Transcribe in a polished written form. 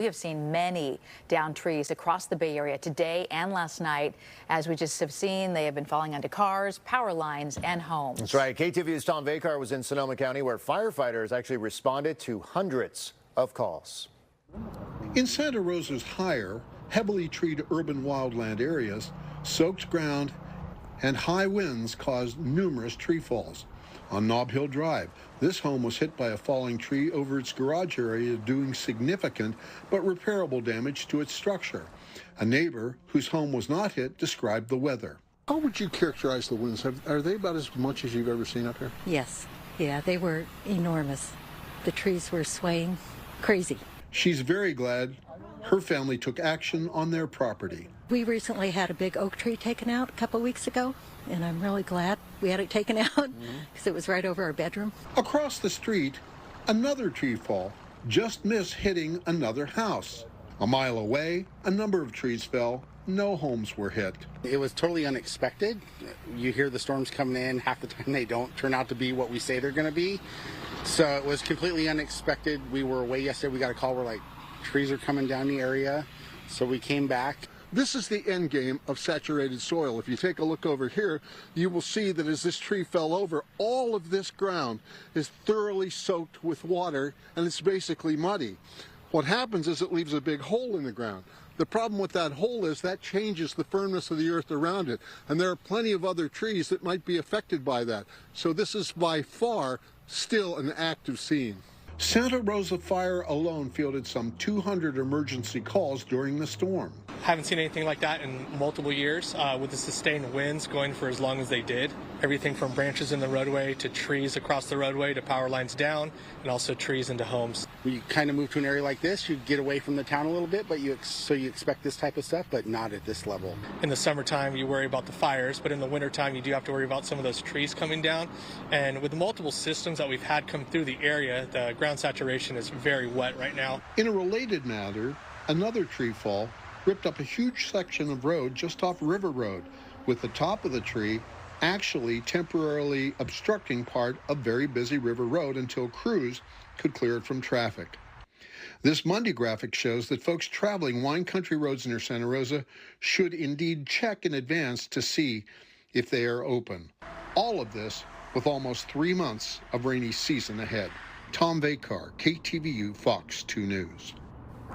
We have seen many downed trees across the Bay Area today and last night. As we just have seen, they have been falling onto cars, power lines, and homes. That's right. KTVU's Tom Vakar was in Sonoma County, where firefighters actually responded to hundreds of calls. In Santa Rosa's higher, heavily treed urban wildland areas, soaked ground and high winds caused numerous tree falls. On Nob Hill Drive, this home was hit by a falling tree over its garage area, doing significant but repairable damage to its structure. A neighbor whose home was not hit described the weather. How would you characterize the winds? Are they about as much as you've ever seen up here? Yes. Yeah, they were enormous. The trees were swaying crazy. She's very glad her family took action on their property. We recently had a big oak tree taken out a couple weeks ago, and I'm really glad we had it taken out because it was right over our bedroom. Across the street, another tree fall just missed hitting another house. A mile away, a number of trees fell. No homes were hit. It was totally unexpected. You hear the storms coming in, half the time they don't turn out to be what we say they're going to be. So it was completely unexpected. We were away yesterday. We got a call where trees are coming down the area. So we came back. This is the end game of saturated soil. If you take a look over here, you will see that as this tree fell over, all of this ground is thoroughly soaked with water and it's basically muddy. What happens is it leaves a big hole in the ground. The problem with that hole is that changes the firmness of the earth around it, and there are plenty of other trees that might be affected by that. So this is by far still an active scene. Santa Rosa Fire alone fielded some 200 emergency calls during the storm. Haven't seen anything like that in multiple years with the sustained winds going for as long as they did. Everything from branches in the roadway to trees across the roadway to power lines down, and also trees into homes. When you kind of move to an area like this, you get away from the town a little bit, but you expect this type of stuff, but not at this level. In the summertime, you worry about the fires, but in the wintertime, you do have to worry about some of those trees coming down. And with the multiple systems that we've had come through the area, the ground saturation is very wet right now. In a related matter, another tree fall ripped up a huge section of road just off River Road, with the top of the tree actually temporarily obstructing part of very busy River Road until crews could clear it from traffic. This Monday graphic shows that folks traveling wine country roads near Santa Rosa should indeed check in advance to see if they are open. All of this with almost 3 months of rainy season ahead. Tom Vakar, KTVU, Fox 2 News.